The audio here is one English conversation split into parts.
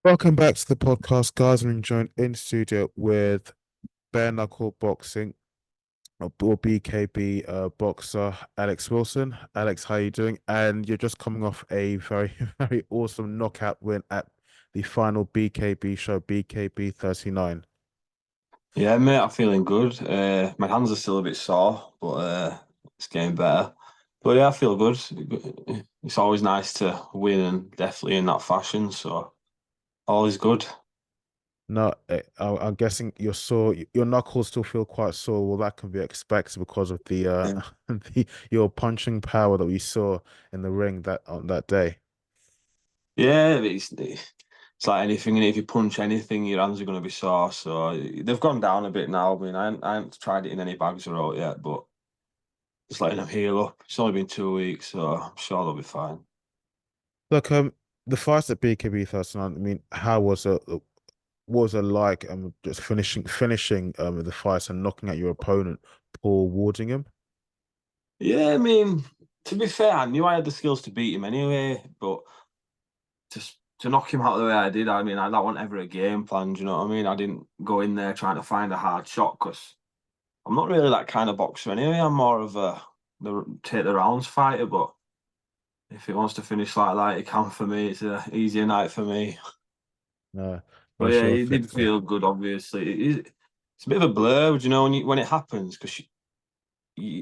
Welcome back to the podcast, guys. I'm joined in studio with Bare Knuckle Boxing or BKB boxer Alex Wilson. Alex, how you doing? And you're just coming off a very, very awesome knockout win at the final BKB show, BKB 39. Yeah, mate, I'm feeling good. My hands are still a bit sore, but it's getting better. But yeah, I feel good. It's always nice to win, and definitely in that fashion. So all is good. No, I'm guessing you're sore. Your knuckles still feel quite sore. Well, that can be expected because of the Yeah, your punching power that we saw in the ring that on that day. yeah, it's like anything, and if you punch anything, your hands are going to be sore. So they've gone down a bit now. I mean, I haven't tried it in any bags or out yet, but just letting them heal up. It's only been 2 weeks, so I'm sure they'll be fine. Look, the fights at BKB 39. I mean, how was it? What was it like? Just finishing the fights and knocking out your opponent, Paul Wardingham. Yeah, I mean, to be fair, I knew I had the skills to beat him anyway, but to knock him out the way I did, I mean, that wasn't ever a game plan. Do you know what I mean? I didn't go in there trying to find a hard shot because I'm not really that kind of boxer anyway. I'm more of a the take the rounds fighter. But if he wants to finish like that, he can for me. It's a easier night for me. No, But no, yeah, sure. it did feel good. Obviously, it's a bit of a blur, you know, when it happens because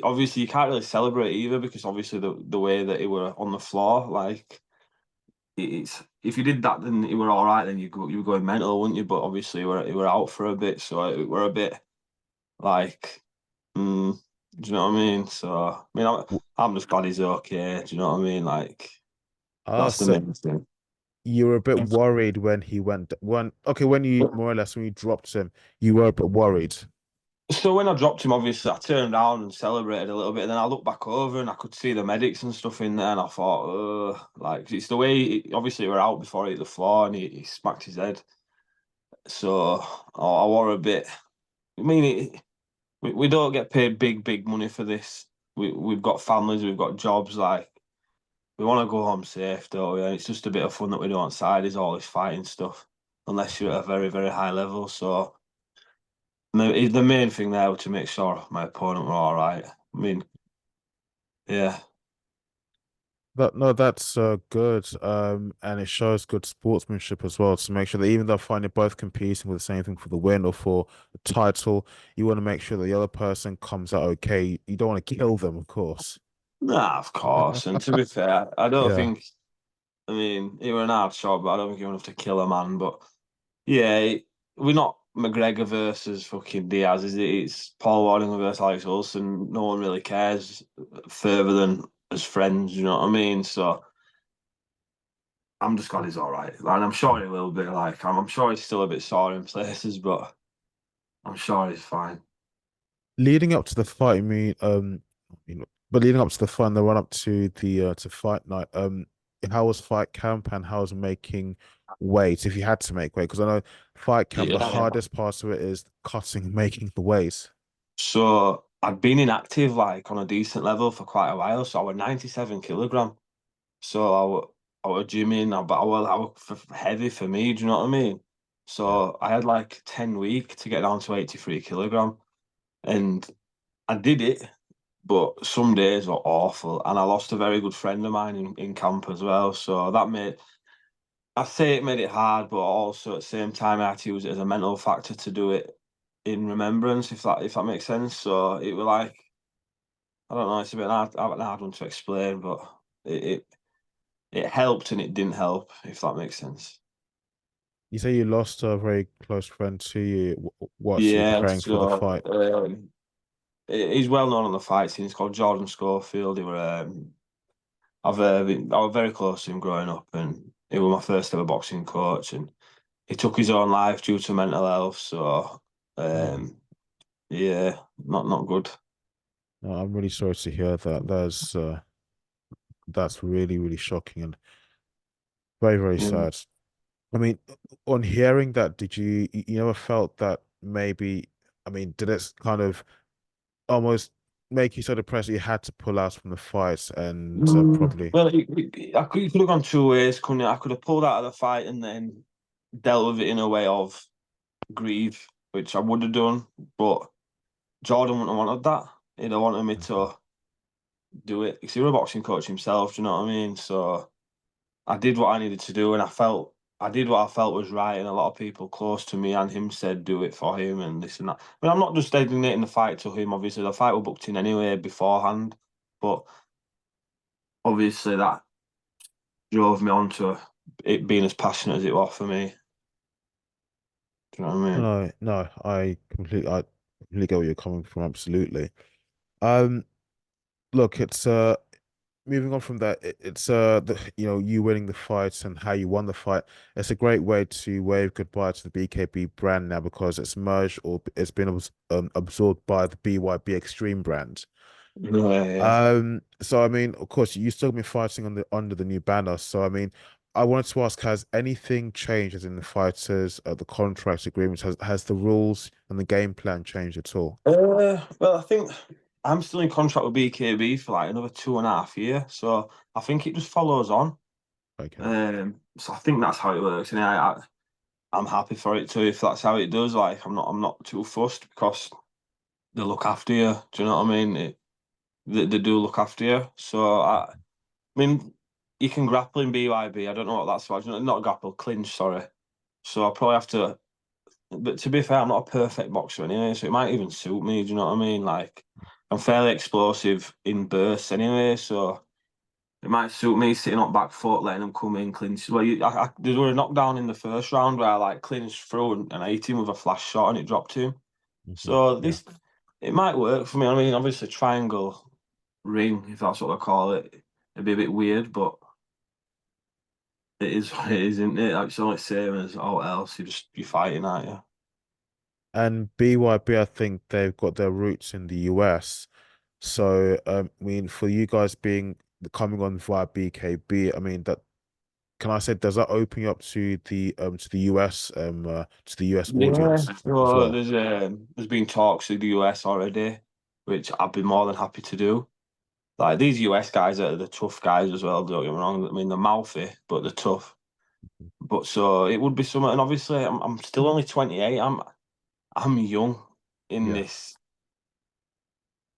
obviously you can't really celebrate either because obviously the way that he were on the floor, like it's if you did that, then you were all right. Then you were going mental, wouldn't you? But obviously, you were out for a bit, so it were a bit like, do you know what I mean? So I mean, I'm just glad he's okay. Do you know what I mean? Like that's the So main thing. you were a bit worried when he went when you more or less when you dropped him, you were a bit worried. So when I dropped him, obviously I turned around and celebrated a little bit. And then I looked back over and I could see the medics and stuff in there, and I thought, like it's the way. Obviously, we were out before he hit the floor, and he smacked his head. So I were a bit. I mean, we don't get paid big money for this. We've got families, we've got jobs. Like we want to go home safe, though. Yeah, it's just a bit of fun that we do on side is all this fighting stuff, unless you're at a very high level. So the main thing there was to make sure my opponent were all right. I mean, yeah, But no, that's good. And it shows good sportsmanship as well to make sure that even though finding both competing with the same thing for the win or for the title, you want to make sure that the other person comes out okay. You don't want to kill them, of course. nah, of course. And to be fair, I don't Yeah. think. I mean, it was an hard shot, but I don't think you enough to kill a man. But yeah, we're not McGregor versus fucking Diaz, is it? It's Paul Warding versus Alex Wilson. No one really cares further than as friends, you know what I mean? So I'm just glad he's all right. And I'm sure he will be. Like, I'm sure he's still a bit sore in places, but I'm sure he's fine. Leading up to the fight, I mean, but leading up to the fight and the run up to the to fight night, how was fight camp and how was making weight if you had to make weight? Because I know fight camp, the Yeah. hardest part of it is cutting, making the weight. So I'd been inactive, like, on a decent level for quite a while. So I was 97 kilogram. So I was gymming, but I was heavy for me. Do you know what I mean? Yeah. So I had like 10 weeks to get down to 83 kilogram. And I did it, but some days were awful. And I lost a very good friend of mine in camp as well. So that made, I say it made it hard, but also at the same time, I had to use it as a mental factor to do it in remembrance, if that makes sense. So it was like, I don't know, it's a bit an hard one to explain, but it, it, it helped and it didn't help, if that makes sense. You say you lost a very close friend to you. What, so you're Yeah, preparing for the so fight? he's well known on the fight scene. He's called Jordan Schofield. I was very close to him growing up, and he was my first ever boxing coach. And he took his own life due to mental health. So, Oh, um, yeah, not good. no, I'm really sorry to hear that. That's really, really shocking and very, very Yeah. sad. I mean, on hearing that, did you ever felt that maybe, I mean, did it kind of almost make you so depressed that you had to pull out from the fight and probably, Well, you could have gone two ways, couldn't it? I could have pulled out of the fight and then dealt with it in a way of grieve, which I would have done, but Jordan wouldn't have wanted that. He'd have wanted me Mhm. to do it. Because he was a boxing coach himself, do you know what I mean? So I did what I needed to do, and I did what I felt was right. And a lot of people close to me and him said, "Do it for him," and this and that. I mean, I'm not just designating the fight to him. Obviously, the fight was booked in anyway beforehand, but obviously that drove me on to it being as passionate as it was for me. Do you know what I mean? No, no, I completely get where you're coming from. Absolutely. Um, Look, it's moving on from that, it's you winning the fight and how you won the fight. It's a great way to wave goodbye to the BKB brand now because it's merged or it's been absorbed by the BYB Extreme brand. Yeah, yeah. So I mean, of course, you still been fighting on the under the new banner. So I mean, I wanted to ask, has anything changed as in the fighters, the contracts, agreements, has the rules and the game plan changed at all? Well, I think I'm still in contract with BKB for like another 2.5 years, so I think it just follows on. Okay. So I think that's how it works, and I'm happy for it too if that's how it does. Like I'm not too fussed because they look after you. Do you know what I mean? They do look after you. So I mean, you can grapple in BYB. I don't know what that's about. Not grapple, clinch. Sorry. So I probably have to. But to be fair, I'm not a perfect boxer anyway, so it might even suit me. Do you know what I mean? Like I'm fairly explosive in bursts anyway, so it might suit me sitting on back foot, letting them come in, clinch. Well, there was a knockdown in the first round where I like clinched through and I hit him with a flash shot and it dropped him. So Yeah, it might work for me. I mean, obviously triangle ring, if that's what they call it, it'd be a bit weird, but it is what it is, isn't it? Like, it's only the same as all else. You're fighting, aren't you? and BYB, I think they've got their roots in the US. So, I mean, for you guys being coming on via BKB, I mean that can I say does that open you up to the US to the US Yeah, audience as so well? there's been talks with the US already, which I'd be more than happy to do. Like these US guys are the tough guys as well. Don't get me wrong. I mean they're mouthy, but they're tough. But so it would be something. And obviously, I'm still only 28. I'm young in Yeah, this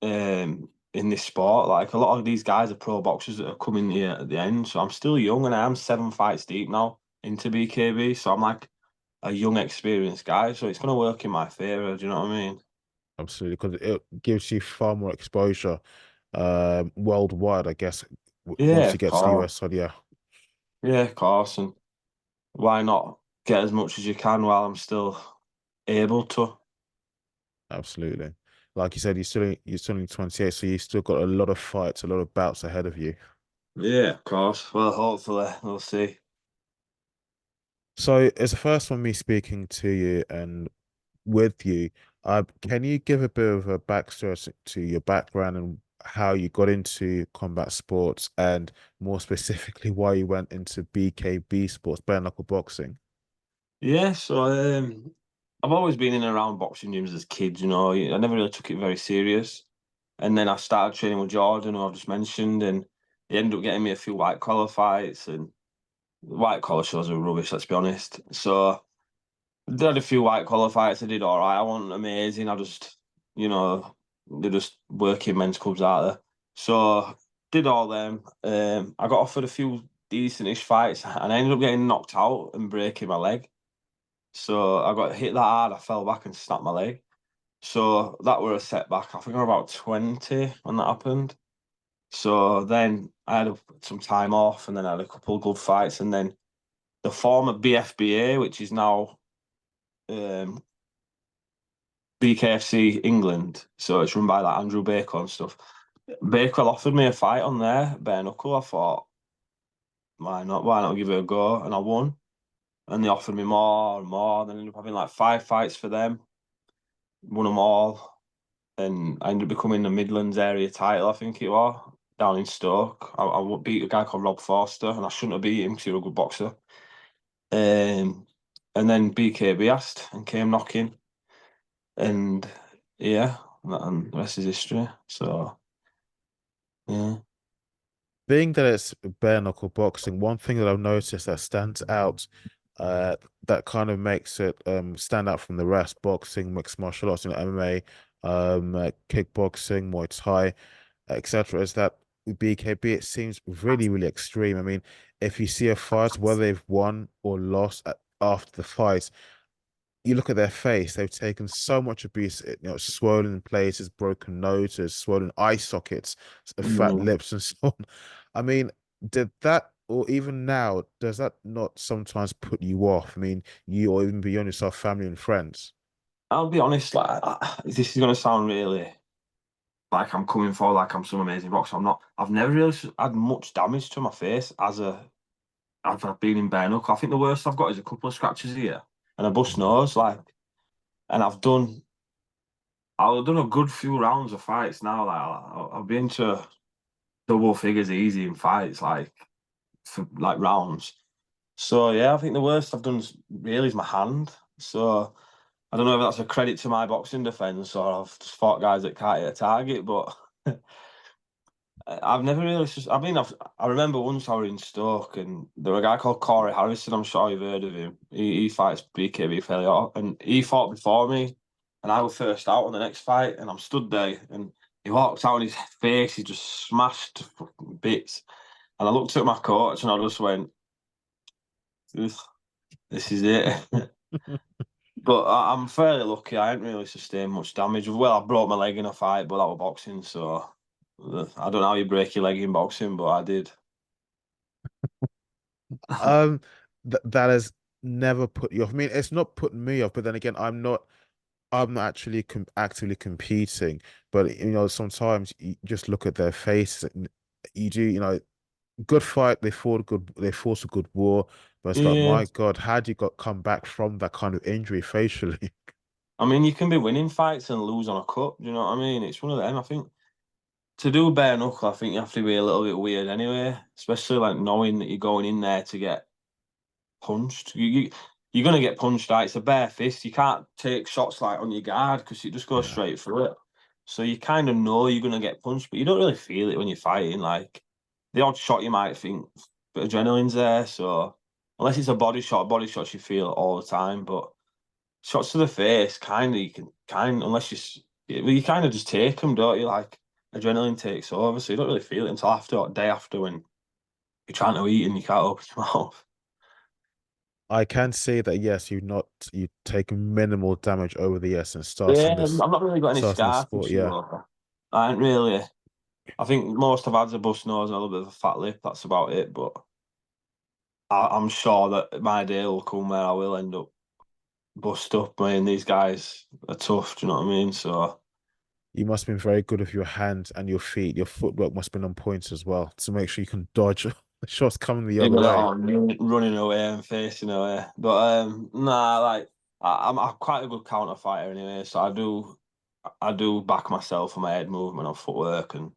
in this sport. Like a lot of these guys are pro boxers that are coming here at the end. So I'm still young, and I am 7 fights deep now into BKB. So I'm like a young, experienced guy. So it's gonna work in my favor. Do you know what I mean? absolutely, because it gives you far more exposure worldwide, I guess, once Yeah, you of get to the course. US side, yeah, Yeah, of course. And why not get as much as you can while I'm still able to? absolutely. Like you said, you're still only 28, so you still got a lot of fights, a lot of bouts ahead of you. Yeah, of course. Well, hopefully we'll see. So it's the first one me speaking to you and with you. Can you give a bit of a backstory to your background and how you got into combat sports and more specifically why you went into BKB sports, bare knuckle boxing? Yeah, so I've always been in and around boxing gyms as kids, you know. I never really took it very serious. And then I started training with Jordan, who I've just mentioned, and he ended up getting me a few white collar fights, and white collar shows are rubbish, let's be honest. So I did a few white collar fights, I did all right. I wasn't amazing. I just, you know, they're just working men's clubs out there. So did all them. I got offered a few decentish fights, and I ended up getting knocked out and breaking my leg. So I got hit that hard, I fell back and snapped my leg. So that were a setback. I think I was about 20 when that happened. So then I had some time off, and then I had a couple of good fights, and then the former BFBA, which is now um, BKFC England, so it's run by like Andrew Baker and stuff. Baker offered me a fight on there, bare knuckle. I thought, why not? Why not give it a go? And I won. And they offered me more and more. Then I ended up having like 5 fights for them, won them all, and I ended up becoming the Midlands area title. I think it was down in Stoke. I beat a guy called Rob Forster, and I shouldn't have beat him because he was a good boxer. Um, and then BKB asked and came knocking, and yeah, and the rest is history. So yeah. Being that it's bare knuckle boxing, one thing that I've noticed that stands out uh, that kind of makes it stand out from the rest. Boxing, mixed martial arts, MMA, kickboxing, Muay Thai, etc. Is that with BKB, it seems really, really extreme. I mean, if you see a fight, whether they've won or lost after the fight, you look at their face, they've taken so much abuse, swollen places, broken noses, swollen eye sockets, fat Mm. lips, and so on. I mean, did that, or even now, does that not sometimes put you off? I mean, you or even beyond yourself, family and friends. I'll be honest, like this is gonna sound really like I'm coming for like I'm some amazing boxer. I'm not. I've never really had much damage to my face as I've been in bare knuckle. I think the worst I've got is a couple of scratches here and a bust Mhm. nose. Like, and I've done a good few rounds of fights now. Like, I've been to double figures easy in fights, like for like rounds. So yeah, I think the worst I've done really is my hand. So I don't know if that's a credit to my boxing defense or I've just fought guys that can't hit a target, but I've never really. I remember once I was in Stoke and there was a guy called Corey Harrison. I'm sure you've heard of him. He fights BKB fairly often, and he fought before me, and I was first out on the next fight, and I'm stood there, and he walks out, and his face he just smashed to fucking bits, and I looked at my coach, and I just went, "Ugh, "This is it." But I'm fairly lucky. I haven't really sustained much damage. Well, I broke my leg in a fight, but that was boxing, so I don't know how you break your leg in boxing, but I did. Um, that has never put you off. I mean, it's not putting me off, but then again, I'm not actually actively competing, but sometimes you just look at their faces. And you do, good fight. They fought a good war, but it's like, Yeah, my God, how do you come back from that kind of injury facially? I mean, you can be winning fights and lose on a cut. Do you know what I mean? It's one of them. I think to do bare knuckle, I think you have to be a little bit weird anyway, especially like knowing that you're going in there to get punched. You're gonna get punched. Right? It's a bare fist. You can't take shots like on your guard because it just goes Yeah. straight through it. So you kind of know you're gonna get punched, but you don't really feel it when you're fighting. Like the odd shot, you might think, but adrenaline's there. So unless it's a body shots you feel all the time. But shots to the face, kind of, you can unless well, you kind of just take them, don't you? Like adrenaline takes over, so you don't really feel it until after, or day after, when you're trying to eat and you can't open your mouth. I can say that yes, you take minimal damage over the years and Yeah, I've not really got any starting this scar sport. tissue. Yeah. Though. I ain't really. I think most I've had is a bust nose and a little bit of a fat lip. That's about it. But I'm sure that my day will come where I will end up bust up. I mean, these guys are tough. Do you know what I mean? So You must have been very good with your hands and your feet. Your footwork must have been on point as well to make sure you can dodge shots coming the you other got it way. on running away and facing away. But nah, like I'm quite a good counter fighter anyway. So I do back myself on my head movement and footwork and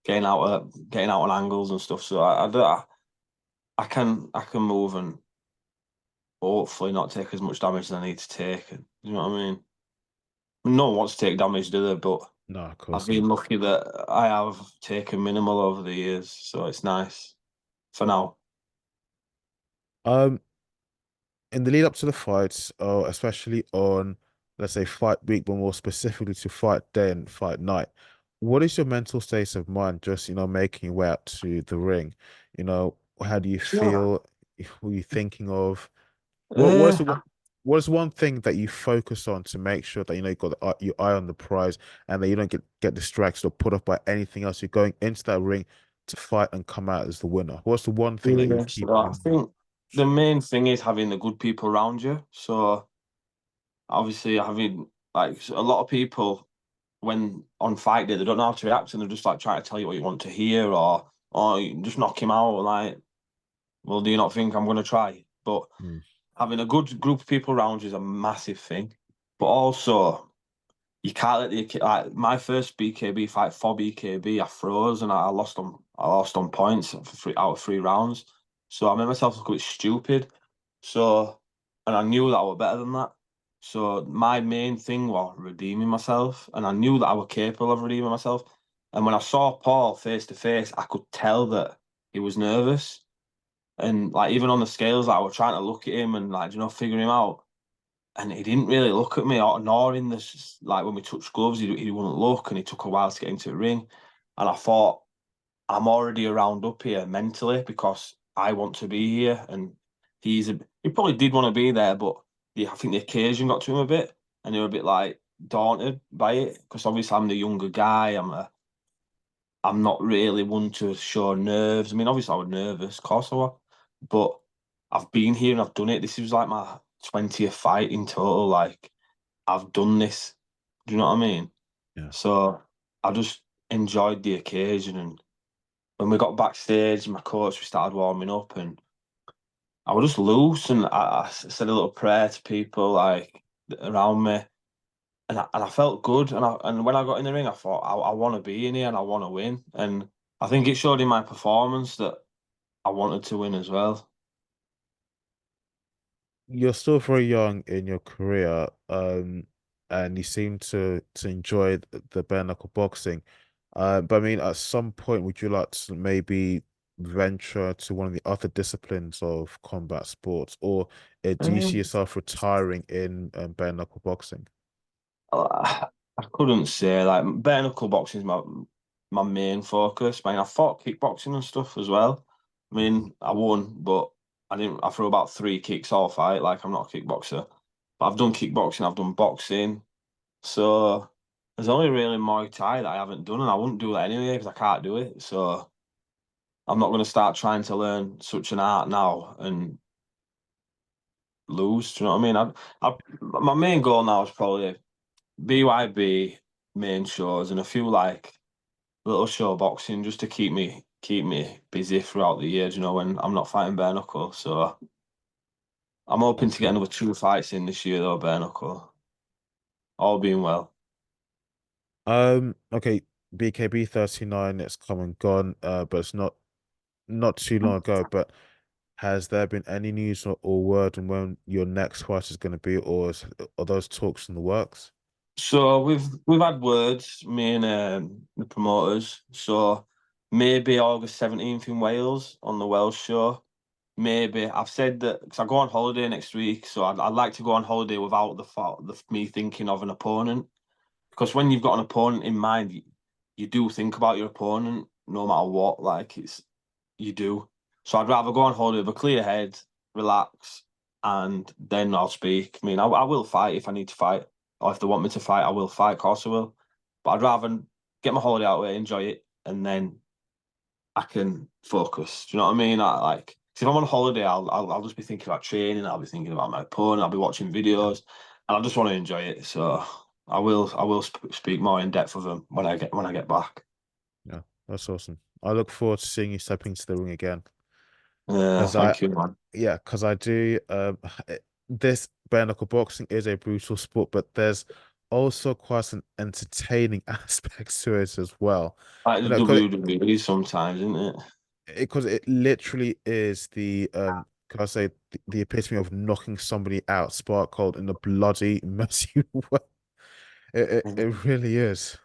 getting out on angles and stuff. So I can move and hopefully not take as much damage as I need to take. And you know what I mean? No one wants to take damage, do they? But No, of I've course been not. lucky that I have taken minimal over the years, so it's nice for now. Um, in the lead up to the fights, especially on, let's say, fight week, but more specifically to fight day and fight night, what is your mental state of mind just, making your way out to the ring? How do you Yeah. feel? Who are you thinking of? What is Uh, the what is one thing that you focus on to make sure that you've got your eye on the prize and that you don't get distracted or put off by anything else? You're going into that ring to fight and come out as the winner. What's the one thing that you yeah, keep so in I your mind? think the main thing is having the good people around you. So obviously having like a lot of people when on fight day they don't know how to react and they're just like trying to tell you what you want to hear or you just knock him out like, well, do you not think I'm gonna try? But Mm. having a good group of people around you is a massive thing. But also you can't let the like my first BKB fight for BKB, I froze and I lost on points for out of 3 rounds. So I made myself look a bit stupid. So and I knew that I was better than that. So my main thing was redeeming myself, and I knew that I was capable of redeeming myself. And when I saw Paul face to face, I could tell that he was nervous. And like even on the scales, like I was trying to look at him and like, you know, figure him out. And he didn't really look at me, or nor in this, like when we touched gloves, he wouldn't look, and it took a while to get into the ring. And I thought, I'm already around up here mentally because I want to be here, and he probably did want to be there, but I think the occasion got to him a bit, and they were a bit like daunted by it because obviously I'm the younger guy. I'm not really one to show nerves. I mean, obviously I was nervous, of course I was, but I've been here and I've done it. This was like my 20th fight in total. Like I've done this. Do you know what I mean? Yeah. So I just enjoyed the occasion. And when we got backstage, my coach, we started warming up, and I was just loose. And I said a little prayer to people like around me, and I felt good. And when I got in the ring, I thought I want to be in here and I want to win. And I think it showed in my performance that I wanted to win as well. You're still very young in your career, and you seem to enjoy the bare knuckle boxing. But I mean, at some point, would you like to maybe venture to one of the other disciplines of combat sports, or do you see Um, yourself retiring in bare knuckle boxing? I couldn't say like bare knuckle boxing is my main focus. I mean, I fought kickboxing and stuff as well. I Mhm. mean, I won, but I didn't. I threw about 3 kicks all fight. Like I'm not a kickboxer, but I've done kickboxing. I've done boxing. So there's only really Muay Thai that I haven't done, and I wouldn't do that anyway because I can't do it. So I'm not going to start trying to learn such an art now and lose. Do you know what I mean? My main goal now is probably BYB main shows and a few like little show boxing just to keep me busy throughout the year. You know, when I'm not fighting bare knuckle. So I'm hoping to get Okay. another 2 fights in this year though, bare knuckle. All being well. Okay, BKB 39, it's come and gone, but it's not too long ago. But has there been any news or word on when your next fight is going to be, or are those talks in the works? So we've had words, me and the promoters. So maybe August 17th in Wales on the Welsh show. Maybe I've said that because I go on holiday next week, so I'd like to go on holiday without the thought the me thinking of an opponent. Because when you've got an opponent in mind, you do think about your opponent no matter what. Like you do. So I'd rather go on holiday with a clear head, relax, and then I'll speak. I mean, I will fight if I need to fight, or if they want me to fight, I will fight. Of course, I will. But I'd rather get my holiday out of the way, enjoy it, and then I can focus. Do you know what I mean? Like, 'cause if I'm on holiday, I'll just be thinking about training. I'll be thinking about my opponent. I'll be watching Yeah, videos, and I just want to enjoy it. So I will speak more in depth of them when I get back. yeah, that's awesome. I look forward to seeing you stepping into the ring again. Yeah, Because I, thank you, man. yeah, because I do. This bare knuckle boxing is a brutal sport, but there's also quite an entertaining aspect to it as well. Like the Because WWE sometimes, isn't it? it literally is can I say the epitome of knocking somebody out spark cold in a bloody messy way. It really is.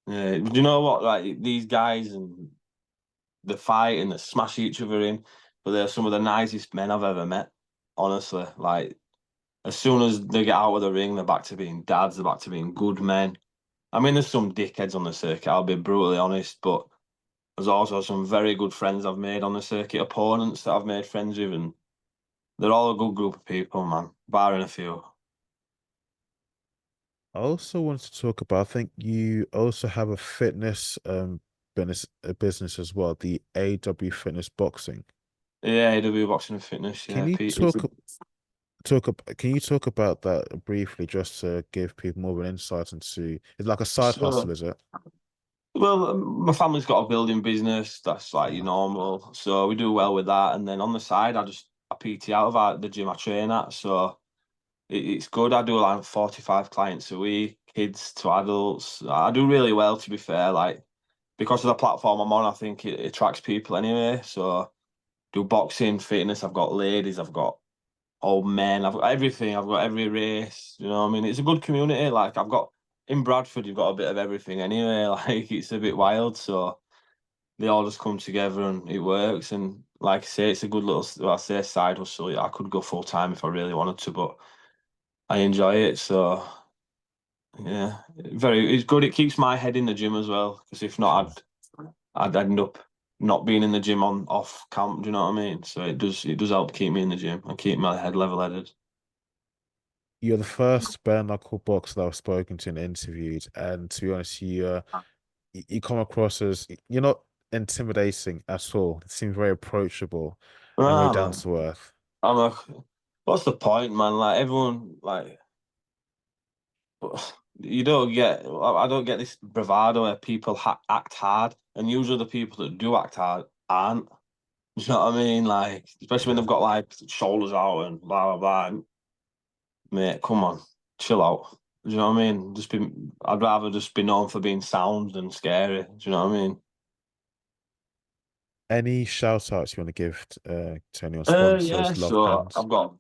Yeah, do you know what? Like these guys and the fight and they smash each other in, but they're some of the nicest men I've ever met. Honestly, like as soon as they get out of the ring, they're back to being dads. They're back to being good men. I mean, there's some dickheads on the circuit. I'll be brutally honest, but there's also some very good friends I've made on the circuit, opponents that I've made friends with, and they're all a good group of people, man. Barring a few. I also wanted to talk about, I think you also have a fitness business as well, the AW Fitness Boxing. Yeah, AW Boxing and Fitness. Can Yeah, you Pete. can you talk about that briefly just to give people more of an insight into it's like a side hustle, So, is it? well, my family's got a building business. That's like your Uh, normal. So we do well with that. And then on the side, I PT out of the gym I train at. So it's good. I do like 45 clients a week, kids to adults. I do really well, to be fair. Like because of the platform I'm on, I think it attracts people anyway. So do boxing, fitness. I've got ladies. I've got old men. I've got everything. I've got every race. You know what I mean? It's a good community. Like I've got in Bradford, you've got a bit of everything anyway. Like it's a bit wild. So they all just come together and it works. And like I say, it's a good little, well, I say side hustle. I could go full time if I really wanted to, but I enjoy it. So yeah, it's good. It keeps my head in the gym as well. Because if not, I'd end up not being in the gym on off camp. Do you know what I mean? So it does help keep me in the gym and keep my head level headed. You're the first bare knuckle boxer that I've spoken to and interviewed, and to be honest, you come across as you're not intimidating at all. It seems very approachable and very Ah, down man. to earth. I'm like, what's the point, man? Like everyone, like you don't get. I don't get this bravado where people act hard, and usually the people that do act hard aren't. You know what I mean? Like, especially when Yeah. they've got like shoulders out and blah blah blah. And, mate, come on, chill out. Do you know what I mean? I'd rather just be known for being sound than scary. Do you know what I mean? Any shout outs you want to give to any sponsors, Yeah. loved So ones? I've got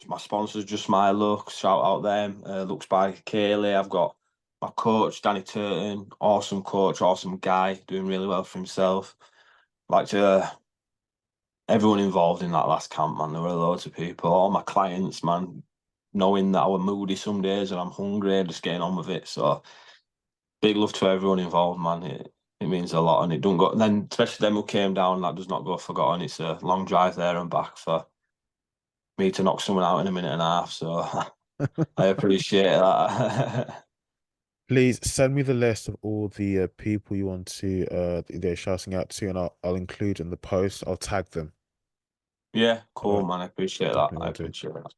my sponsors, Just My Looks. Shout out them. Looks by Kaylee. I've got my coach, Danny Turton. Awesome coach, awesome guy, doing really well for himself. Like to everyone involved in that last camp, man. There were loads of people. All my clients, man, knowing that I was moody some days and I'm hungry, just getting on with it. So big love to everyone involved, man. It means a lot, and it don't go. And then especially them who came down, that does not go forgotten. It's a long drive there and back for me to knock someone out in a minute and a half. So I appreciate that. Please send me the list of all the people you want to they're shouting out to, and I'll include in the post. I'll tag them. Yeah, All cool, right, man. I appreciate that. definitely I will do. appreciate that.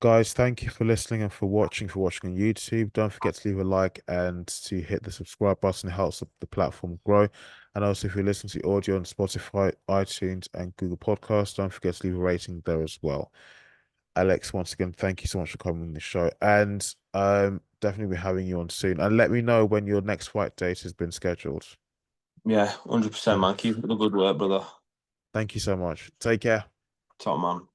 Guys, thank you for listening and for watching on YouTube. Don't forget to leave a like and to hit the subscribe button. It helps the platform grow. And also, if you listen to audio on Spotify, iTunes, and Google Podcasts, don't forget to leave a rating there as well. Alex, once again, thank you so much for coming on the show, and definitely be having you on soon. And let me know when your next fight date has been scheduled. Yeah, 100%, Uh, man. Keep up the good work, brother. Thank you so much. Take care. Top man.